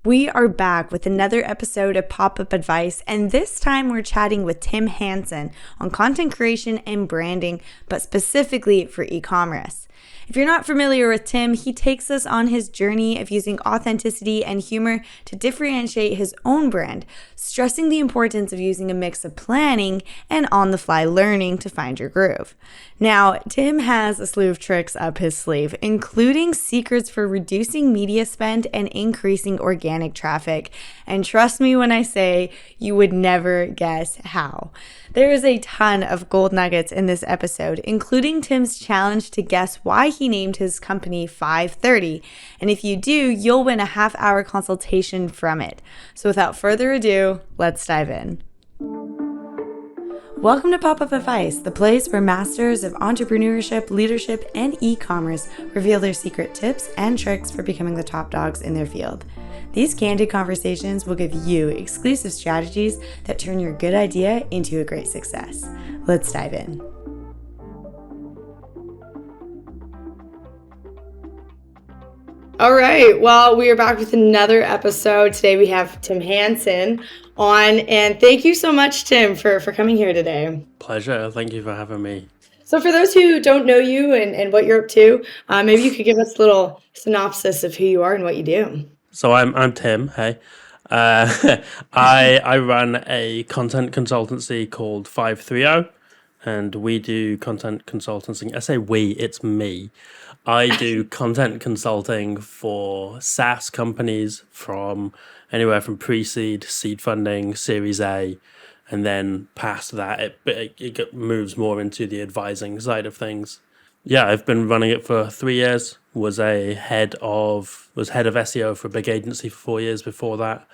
We are back with another episode of Popup Advice, and this time we're chatting with Tim Hanson on content creation and branding, but specifically for e-commerce. If you're not familiar with Tim, he takes us on his journey of using authenticity and humor to differentiate his own brand, stressing the importance of using a mix of planning and on-the-fly learning to find your groove. Now, Tim has a slew of tricks up his sleeve, including secrets for reducing media spend and increasing organic traffic. And trust me when I say you would never guess how. There is a ton of gold nuggets in this episode, including Tim's challenge to guess why he named his company 530. And if you do, you'll win a half-hour consultation from it. So without further ado, let's dive in. Welcome to Popup Advice, the place where masters of entrepreneurship, leadership, and e-commerce reveal their secret tips and tricks for becoming the top dogs in their field. These candid conversations will give you exclusive strategies that turn your good idea into a great success. Let's dive in. All right, well, we are back with another episode. Today we have Tim Hanson on, and thank you so much, Tim, for coming here today. Pleasure. Thank you for having me. So for those who don't know you and what you're up to, maybe you could give us a little synopsis of who you are and what you do. So I'm Tim. Hey, I run a content consultancy called 530, and we do content consulting. I say we, it's me. I do content consulting for SaaS companies from anywhere from pre-seed, seed funding, Series A, and then past that, it moves more into the advising side of things. Yeah, I've been running it for 3 years. Was head of SEO for a big agency for 4 years before that,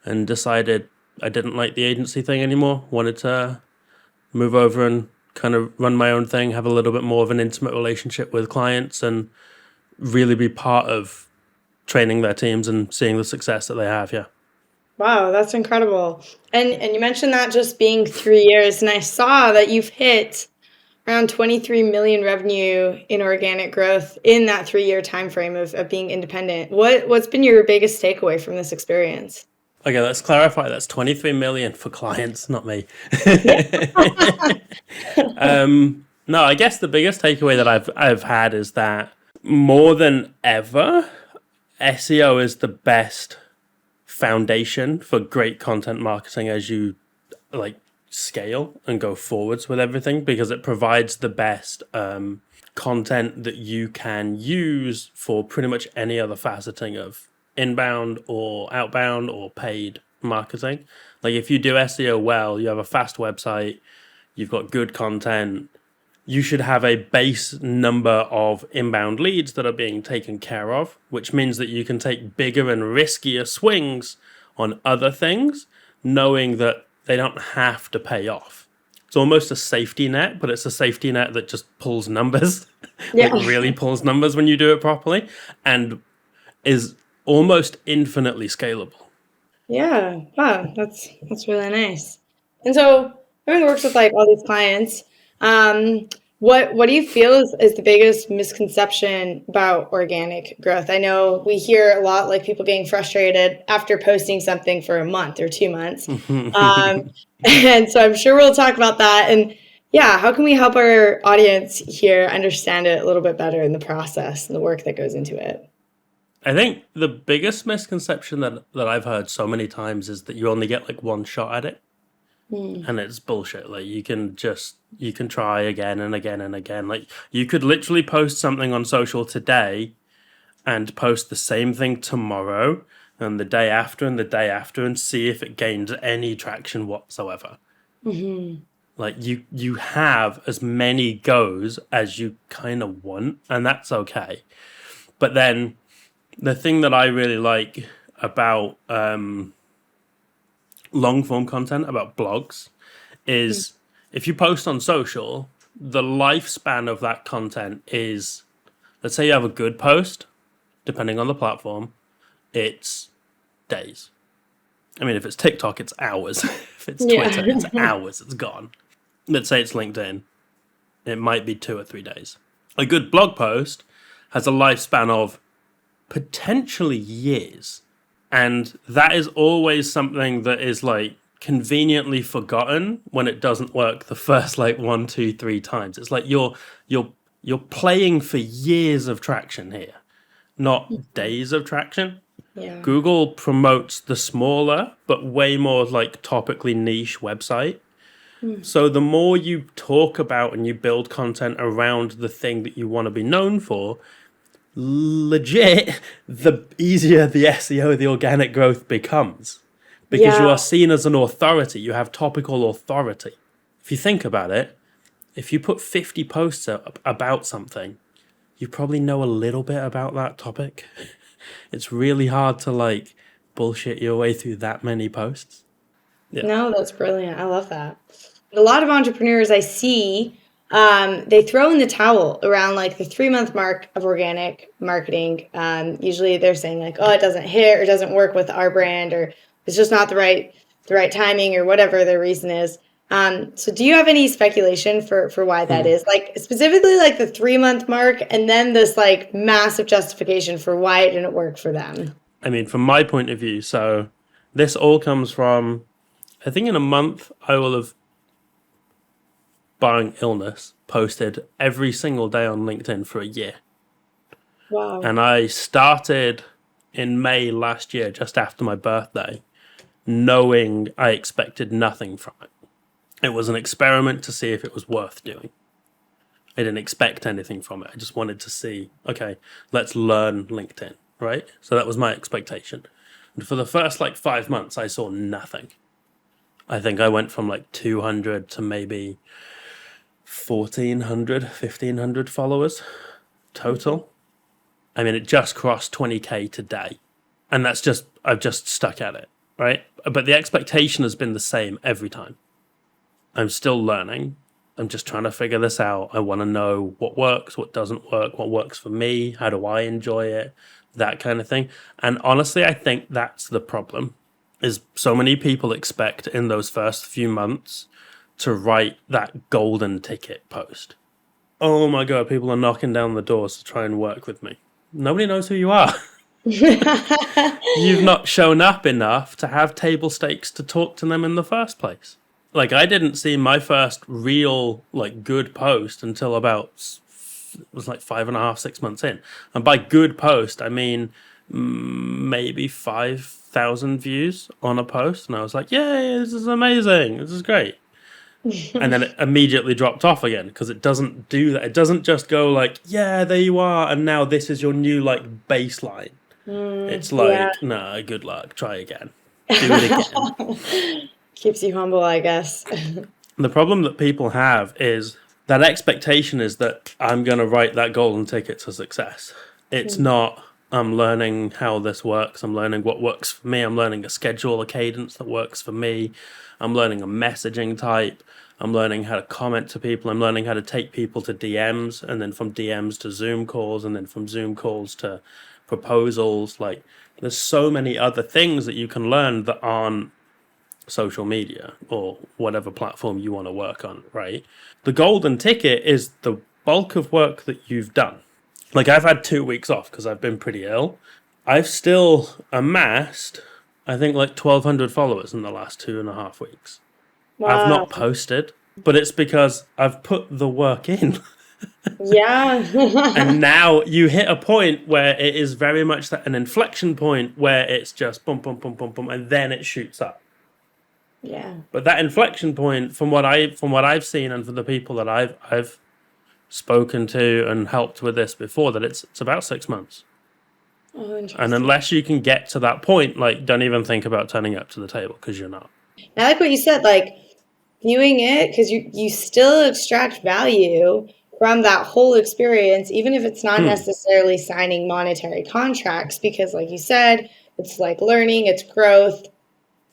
and decided I didn't like the agency thing anymore. Wanted to move over and kind of run my own thing, have a little bit more of an intimate relationship with clients, and really be part of training their teams and seeing the success that they have. Yeah. Wow, that's incredible. And you mentioned that just being 3 years, and I saw that you've hit around 23 million revenue in organic growth in that 3-year time frame of being independent. What's been your biggest takeaway from this experience? Okay, let's clarify. That's 23 million for clients, not me. No, I guess the biggest takeaway that I've had is that more than ever, SEO is the best foundation for great content marketing as you scale and go forwards with everything, because it provides the best content that you can use for pretty much any other faceting of inbound or outbound or paid marketing. Like if you do SEO well, you have a fast website, you've got good content, you should have a base number of inbound leads that are being taken care of, which means that you can take bigger and riskier swings on other things, knowing that they don't have to pay off. It's almost a safety net, but it's a safety net that just pulls numbers. Yeah. Like really pulls numbers when you do it properly, and is almost infinitely scalable. Yeah, wow, that's really nice. And so, having worked with all these clients, what do you feel is the biggest misconception about organic growth? I know we hear a lot people getting frustrated after posting something for a month or 2 months, and so I'm sure we'll talk about that. And yeah, how can we help our audience here understand it a little bit better in the process and the work that goes into it? I think the biggest misconception that I've heard so many times is that you only get one shot at it. And it's bullshit. You can try again and again and again. You could literally post something on social today and post the same thing tomorrow and the day after and the day after and see if it gains any traction whatsoever. Mm-hmm. You have as many goes as you kind of want, and that's okay. But then the thing that I really like about long form content, about blogs, is if you post on social, the lifespan of that content is, let's say you have a good post, depending on the platform, it's days. I mean, if it's TikTok, it's hours. If it's Twitter, it's hours, it's gone. Let's say it's LinkedIn, it might be 2 or 3 days. A good blog post has a lifespan of potentially years. And that is always something that is like conveniently forgotten when it doesn't work the first like 1, 2, 3 times. It's like you're playing for years of traction here, not days of traction. Yeah. Google promotes the smaller but way more like topically niche website. So the more you talk about and you build content around the thing that you want to be known for, legit, the easier the SEO, the organic growth becomes. Because you are seen as an authority. You have topical authority. If you think about it, if you put 50 posts up about something, you probably know a little bit about that topic. It's really hard to like bullshit your way through that many posts. Yeah. No, that's brilliant. I love that. A lot of entrepreneurs I see, they throw in the towel around like the 3-month mark of organic marketing. Usually they're saying like, oh, it doesn't hit or doesn't work with our brand, or it's just not the right timing, or whatever their reason is. So do you have any speculation for why that is? Like specifically like the 3-month mark, and then this like massive justification for why it didn't work for them. I mean, from my point of view, so this all comes from, I think in a month I will have, barring illness, posted every single day on LinkedIn for a year. Wow. And I started in May last year, just after my birthday, knowing I expected nothing from it. It was an experiment to see if it was worth doing. I didn't expect anything from it. I just wanted to see, okay, let's learn LinkedIn, right? So that was my expectation. And for the first like 5 months, I saw nothing. I think I went from like 200 to maybe 1,400, 1,500 followers total. I mean, it just crossed 20K today. And that's just, I've just stuck at it, right? But the expectation has been the same every time. I'm still learning. I'm just trying to figure this out. I want to know what works, what doesn't work, what works for me, how do I enjoy it, that kind of thing. And honestly, I think that's the problem, is so many people expect in those first few months to write that golden ticket post. Oh my God, people are knocking down the doors to try and work with me. Nobody knows who you are. You've not shown up enough to have table stakes to talk to them in the first place. Like, I didn't see my first real, like, good post until about, it was like 5.5, 6 months in. And by good post, I mean maybe 5,000 views on a post. And I was like, yay, this is amazing. This is great. And then it immediately dropped off again, because it doesn't do that. It doesn't just go like, yeah, there you are, and now this is your new, like, baseline. It's like, nah, good luck. Try again. Do it again. Keeps you humble, I guess. The problem that people have is that expectation is that I'm going to write that golden ticket to success. It's not, I'm learning how this works. I'm learning what works for me. I'm learning a schedule, a cadence that works for me. I'm learning a messaging type. I'm learning how to comment to people. I'm learning how to take people to DMs, and then from DMs to Zoom calls, and then from Zoom calls to proposals. Like, there's so many other things that you can learn that aren't social media or whatever platform you want to work on, right? The golden ticket is the bulk of work that you've done. Like, I've had 2 weeks off because I've been pretty ill. I've still amassed, I think, like 1,200 followers in the last 2.5 weeks. Wow. I've not posted, but it's because I've put the work in. Yeah. And now you hit a point where it is very much that an inflection point where it's just boom, boom, boom, boom, boom, and then it shoots up. Yeah. But that inflection point, from what I've seen, and for the people that I've spoken to and helped with this before, that it's about 6 months. Oh, interesting. And unless you can get to that point, like, don't even think about turning up to the table, because you're not. I like what you said, like viewing it, because you still extract value from that whole experience, even if it's not necessarily signing monetary contracts, because like you said, it's like learning, it's growth,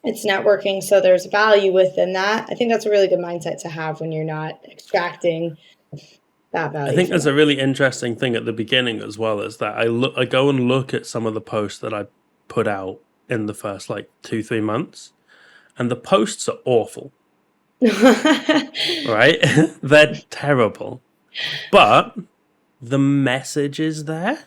it's networking, so there's value within that. I think that's a really good mindset to have when you're not extracting that value. I think there's a really interesting thing at the beginning as well, is that I go and look at some of the posts that I put out in the first like 2-3 months, and the posts are awful. Right? They're terrible. But the message is there.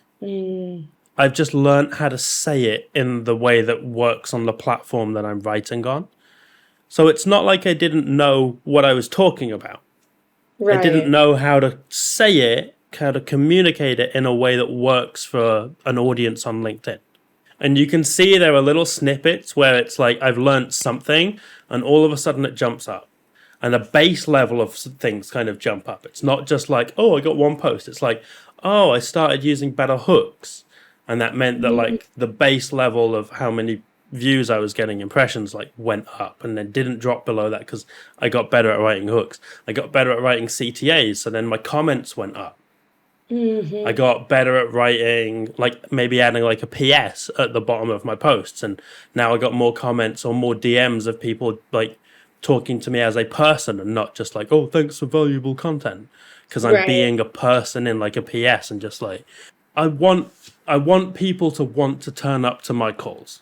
I've just learned how to say it in the way that works on the platform that I'm writing on. So it's not like I didn't know what I was talking about. Right. I didn't know how to say it, how to communicate it in a way that works for an audience on LinkedIn. And you can see there are little snippets where it's like I've learned something and all of a sudden it jumps up. And the base level of things kind of jump up. It's not just like, oh, I got one post. It's like, oh, I started using better hooks. And that meant that like the base level of how many views I was getting, impressions, like went up and then didn't drop below that because I got better at writing hooks. I got better at writing CTAs. So then my comments went up. I got better at writing, like maybe adding like a PS at the bottom of my posts. And now I got more comments or more DMs of people like talking to me as a person and not just like, oh, thanks for valuable content. Because I'm being a person in like a PS and just like, I want people to want to turn up to my calls.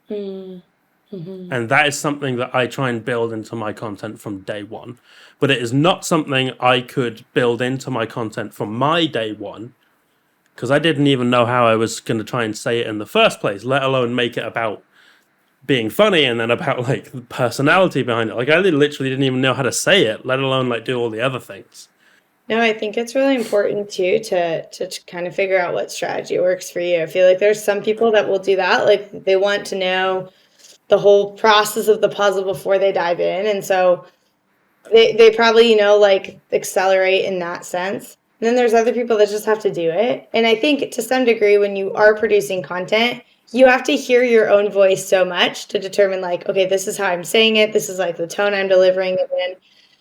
And that is something that I try and build into my content from day one. But it is not something I could build into my content from my day one because I didn't even know how I was going to try and say it in the first place, let alone make it about being funny and then about like the personality behind it. Like I literally didn't even know how to say it, let alone like do all the other things. No, I think it's really important too to kind of figure out what strategy works for you. I feel like there's some people that will do that. Like they want to know the whole process of the puzzle before they dive in. And so they probably, like accelerate in that sense. And then there's other people that just have to do it. And I think to some degree, when you are producing content, you have to hear your own voice so much to determine like, okay, this is how I'm saying it. This is like the tone I'm delivering it in.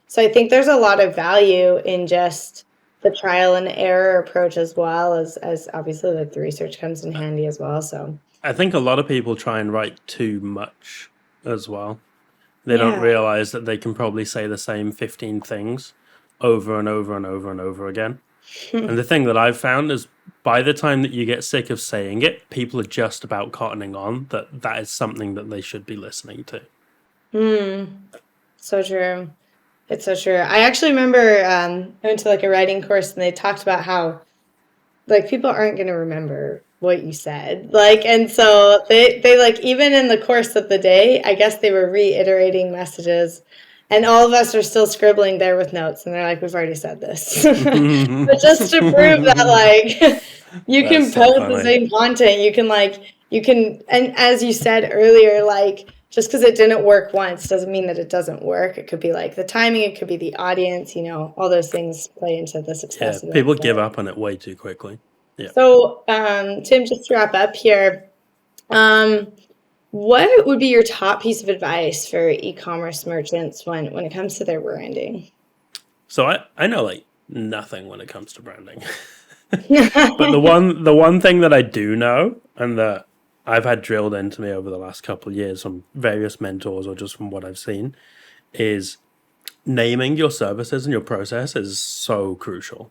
So I think there's a lot of value in just the trial and error approach as well as obviously like the research comes in handy as well. So I think a lot of people try and write too much as well. They don't realize that they can probably say the same 15 things over and over and over and over again. And the thing that I've found is by the time that you get sick of saying it, people are just about cottoning on that is something that they should be listening to. So true. It's so true. I actually remember I went to like a writing course and they talked about how like people aren't going to remember what you said. Like, and so they like, even in the course of the day, I guess they were reiterating messages and all of us are still scribbling there with notes. And they're like, we've already said this. But just to prove that like you can post the same content, you can, and as you said earlier, like just because it didn't work once doesn't mean that it doesn't work. It could be like the timing, it could be the audience, all those things play into the success. Yeah, people give up on it way too quickly. Yeah. So, Tim, just to wrap up here, what would be your top piece of advice for e-commerce merchants when it comes to their branding? So I know like nothing when it comes to branding. But the one thing that I do know and that I've had drilled into me over the last couple of years from various mentors or just from what I've seen is naming your services and your process is so crucial.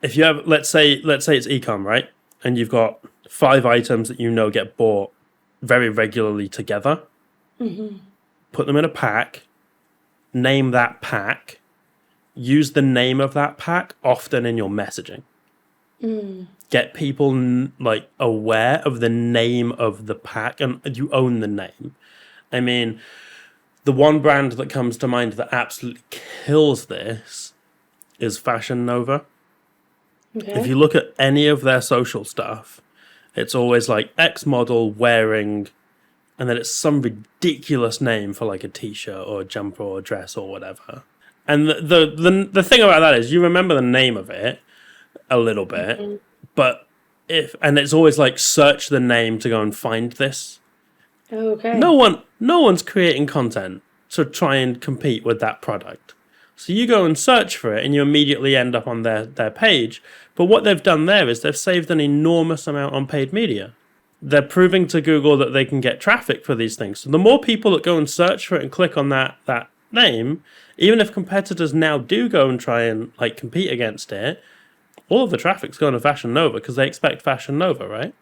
If you have, let's say it's e-com, right? And you've got 5 items that get bought very regularly together. Put them in a pack, name that pack, use the name of that pack often in your messaging. Get people like aware of the name of the pack and you own the name. I mean, the one brand that comes to mind that absolutely kills this is Fashion Nova. Okay. If you look at any of their social stuff, it's always like X model wearing, and then it's some ridiculous name for like a t-shirt or a jumper or a dress or whatever. And the thing about that is you remember the name of it a little bit, but it's always like search the name to go and find this. Okay. No one's creating content to try and compete with that product. So you go and search for it and you immediately end up on their page. But what they've done there is they've saved an enormous amount on paid media. They're proving to Google that they can get traffic for these things. So the more people that go and search for it and click on that name, even if competitors now do go and try and like compete against it, all of the traffic's going to Fashion Nova because they expect Fashion Nova, right?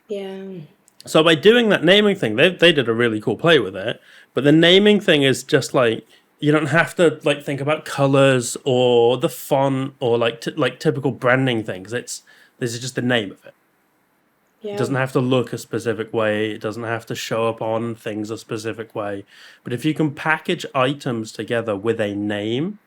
Yeah. So by doing that naming thing, they did a really cool play with it. But the naming thing is just like, you don't have to like think about colors or the font or like typical branding things. This is just the name of it. It doesn't have to look a specific way. It doesn't have to show up on things a specific way. But if you can package items together with a name,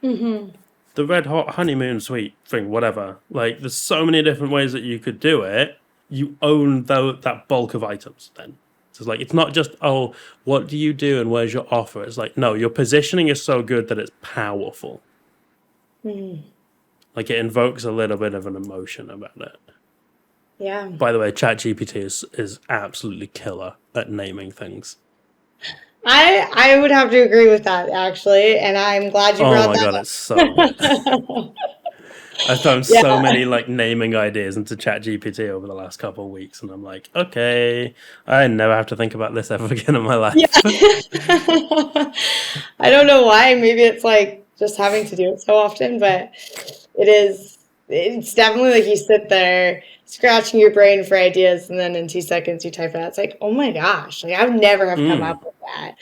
the red hot honeymoon sweet thing, whatever, like there's so many different ways that you could do it. You own that bulk of items then. So it's like, it's not just, oh, what do you do and where's your offer? It's like, no, your positioning is so good that it's powerful. Like it invokes a little bit of an emotion about it. Yeah. By the way, ChatGPT is absolutely killer at naming things. I would have to agree with that, actually, and I'm glad you brought that up. Oh my god, it's so good. I've thrown so many like naming ideas into ChatGPT over the last couple of weeks, and I'm like, okay, I never have to think about this ever again in my life. Yeah. I don't know why. Maybe it's like just having to do it so often, but it's definitely like you sit there scratching your brain for ideas, and then in 2 seconds you type it out. It's like, oh my gosh, like I would never have come up with that.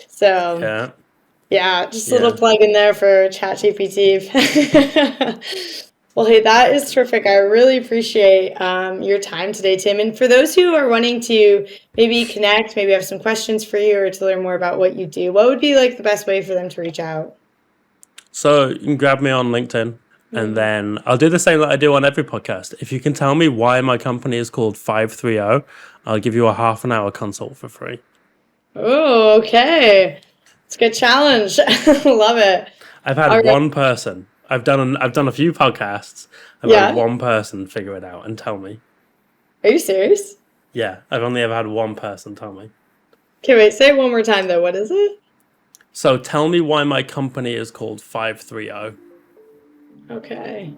So just a little plug in there for ChatGPT. Well, hey, that is terrific. I really appreciate your time today, Tim. And for those who are wanting to maybe connect, maybe have some questions for you or to learn more about what you do, what would be like the best way for them to reach out? So you can grab me on LinkedIn, and then I'll do the same that I do on every podcast. If you can tell me why my company is called 530, I'll give you a half an hour consult for free. Oh, okay. It's a good challenge. Love it. I've had one person. I've done a few podcasts. I've had one person figure it out and tell me. Are you serious? Yeah, I've only ever had one person tell me. Okay, wait, say it one more time though. What is it? So tell me why my company is called 530. Okay.